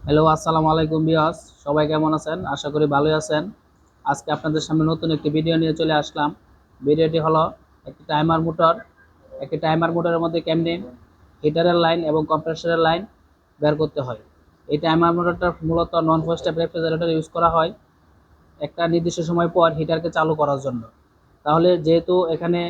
Hello, আসসালামু আলাইকুম viewers. সবাই কেমন আছেন? আশা করি ভালোই আছেন। আজকে আপনাদের সামনে নতুন একটি ভিডিও নিয়ে চলে আসলাম। ভিডিওটি হলো একটি টাইমার মোটর। একটি টাইমার মোটরের মধ্যে কেমনে হিটারের লাইন এবং কম্প্রেসরের লাইন বের করতে হয়। এই টাইমার মোটরটা মূলত নন ফোর স্টেপ রেফ্রিজারেটর ইউজ করা হয় একটা নির্দিষ্ট সময় পর হিটারকে চালু করার জন্য। তাহলে যেহেতু এখানে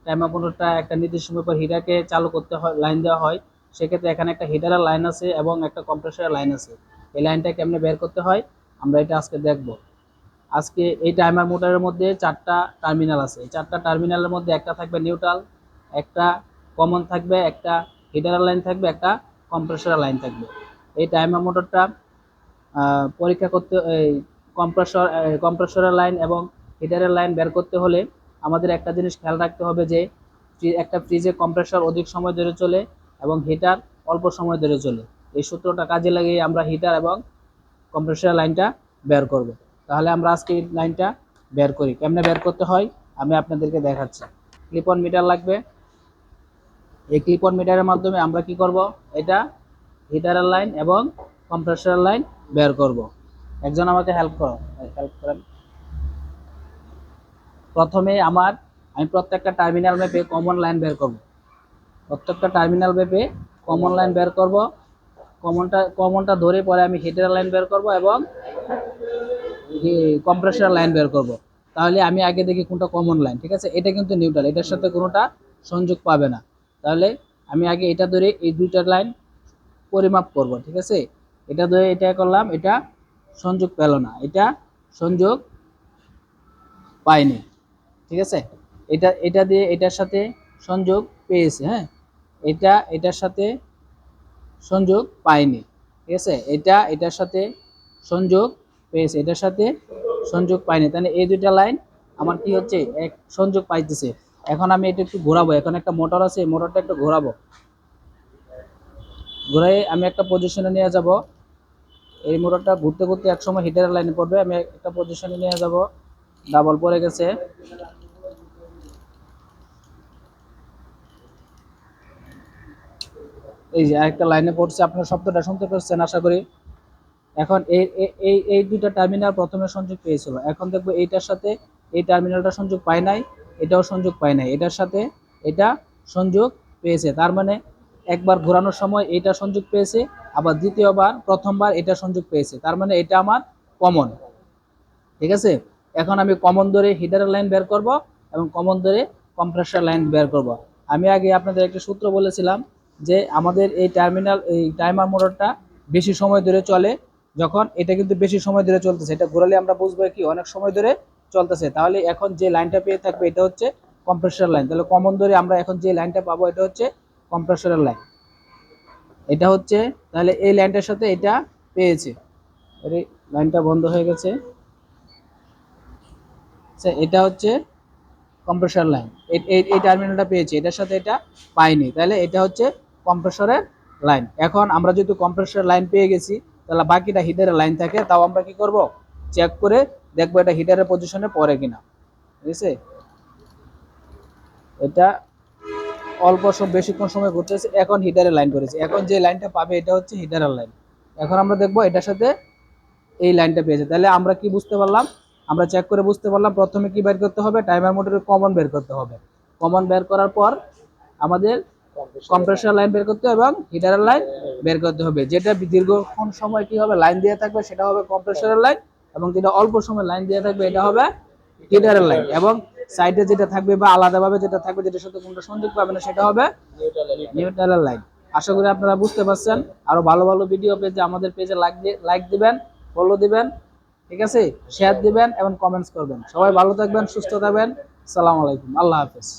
টাইমার মোটরটা একটা নির্দিষ্ট সময় পর হিটারকে চালু করতে হয়, লাইন দেওয়া হয়, সেক্ষেত্রে এখানে একটা হিটারের লাইন আছে এবং একটা কম্প্রেসরের লাইন আছে। এই লাইনটা কেমনে বের করতে হয় আমরা এটা আজকে দেখব। আজকে এই টাইমার মোটরের মধ্যে চারটা টার্মিনাল আছে। এই চারটা টার্মিনালের মধ্যে একটা থাকবে নিউট্রাল, একটা কমন থাকবে, একটা হিটারের লাইন থাকবে, একটা কম্প্রেসরের লাইন থাকবে। এই টাইমার মোটরটা পরীক্ষা করতে এই কম্প্রেসরের লাইন এবং হিটারের লাইন বের করতে হলে আমাদের একটা জিনিস খেয়াল রাখতে হবে যে একটা ফ্রিজে কম্প্রেসর অধিক সময় ধরে চলে এবং হিটার অল্প সময় ধরে চলে। এই সূত্রটা কাজে লাগিয়ে আমরা হিটার এবং কম্প্রেসরের লাইনটা বের করব। তাহলে আমরা আজকে এই লাইনটা বের করি। কেমনে বের করতে হয় আমি আপনাদেরকে দেখাচ্ছি। ক্লিপ অন মিটার লাগবে। এই ক্লিপ অন মিটারের মাধ্যমে আমরা কি করব, এটা হিটারের লাইন এবং কম্প্রেসরের লাইন বের করব। একজন আমাকে হেল্প করেন। প্রথমে আমি প্রত্যেকটা টার্মিনাল ম্যাপে কমন লাইন বের করব। প্রত্যেকটা টার্মিনাল ম্যাপে কমন লাইন বের করব। কমনটা ধরে পরে আমি হিটারের লাইন বের করব এবং কম্প্রেসরের লাইন বের করব। তাহলে আমি আগে দেখি কোনটা কমন লাইন, ঠিক আছে? এটা কিন্তু নিউট্রাল, এটার সাথে কোনোটা সংযোগ পাবে না। তাহলে আমি আগে এটা ধরে এই দুইটার লাইন পরিমাপ করব, ঠিক আছে? এটা ধরে এটা করলাম, এটা সংযোগ পেল না, এটা সংযোগ পাইনি, ঠিক আছে? এটা এটা দিয়ে এটার সাথে সংযোগ পেয়েছে, হ্যাঁ। এটার সাথে সংযোগ পাইনি, ঠিক আছে? এটার সাথে সংযোগ পেয়েছে, এটার সাথে সংযোগ পাইনি। তাহলে এই দুইটা লাইন আমার কি হচ্ছে, এক সংযোগ পাইতেছে। এখন আমি এটা একটু ঘোরাবো। এখন একটা মোটর আছে, এই মোটরটা একটু ঘোরাবো। ঘুরাই আমি একটা পজিশনে নিয়ে যাব। এই মোটরটা ঘুরতে ঘুরতে একসময় হিটারের লাইনে পড়বে। আমি একটা পজিশনে নিয়ে যাব। ডাবল পড়ে গেছে। এই যে আরেকটা লাইনে পড়ছে। আপনারা শব্দটা শুনতে পাচ্ছেন আশা করি। এখন এই দুইটা টার্মিনাল প্রথমে সংযোগ পেয়েছিল। এখন দেখবো এইটার সাথে এই টার্মিনালটা সংযোগ পায় নাই, এটাও সংযোগ পায় নাই। এটার সাথে এটা সংযোগ পেয়েছে। তার মানে একবার ঘোরানোর সময় এটা সংযোগ পেয়েছে, আবার প্রথমবার এটা সংযোগ পেয়েছে। তার মানে এটা আমার কমন, ঠিক আছে? এখন আমি কমন ধরে হিটারের লাইন বের করব এবং কমন ধরে কম্প্রেসর লাইন বের করব। আমি আগে আপনাদের একটা সূত্র বলেছিলাম যে আমাদের এই টাইমার মোটরটা বেশি সময় ধরে চলে। যখন এটা কিন্তু বেশি সময় ধরে চলতেছে, এটা ঘোরালে আমরা বুঝবো কি অনেক সময় ধরে চলতেছে। তাহলে এখন যে লাইনটা পেয়ে থাকবে এটা হচ্ছে কম্প্রেসর লাইন। তাহলে কমন ধরে আমরা এখন যে লাইনটা পাবো এটা হচ্ছে কম্প্রেসরের লাইন। এটা হচ্ছে, তাহলে এই লাইনটার সাথে এটা পেয়েছে। লাইনটা বন্ধ হয়ে গেছে। এটা হচ্ছে কম্প্রেসর লাইন। এই টার্মিনালটা পেয়েছি, এটার সাথে এটা পাইনি, তাহলে এটা হচ্ছে কম্প্রেসরের লাইন। এখন আমরা যেহেতু কম্প্রেসরের লাইন পেয়ে গেছি, তাহলে বাকিটা হিটারের লাইন থাকে। তাও আমরা কি করব, চেক করে দেখবো এটা হিটারের পজিশনে পড়ে কিনা, ঠিক আছে? এটা বেশিক্ষণ সময় ঘুরতেছে, এখন হিটারের লাইন করেছে। এখন যে লাইনটা পাবে এটা হচ্ছে হিটারের লাইন। এখন আমরা দেখবো এটার সাথে এই লাইনটা পেয়েছে। তাহলে আমরা কি বুঝতে পারলাম, আমরা চেক করে বুঝতে পারলাম প্রথমে কি বের করতে হবে, টাইমার মোটরের কমন বের করতে হবে। কমন বের করার পর আমাদের কম্প্রেসর লাইন বের করতে হবে এবং হিটারের লাইন বের করতে হবে। যেটা দীর্ঘক্ষণ সময় কি হবে লাইন দিয়ে থাকবে সেটা হবে কম্প্রেসরের লাইন, এবং যেটা অল্প সময় লাইন দিয়ে থাকবে এটা হবে হিটারের লাইন। এবং সাইডে যেটা থাকবে বা আলাদাভাবে যেটা থাকবে, যেটার সাথে কোনটা সংযোগ পাবে না, সেটা হবে নিউট্রাল লাইন। আশা করি আপনারা বুঝতে পারছেন। আরো ভালো ভালো ভিডিও পেতে আমাদের পেজে লাইক দিবেন, ফলো দিবেন, ঠিক আছে? শেয়ার দিবেন এবং কমেন্টস করবেন। সবাই ভালো থাকবেন, সুস্থ থাকবেন। আসসালামু আলাইকুম, আল্লাহ হাফেজ।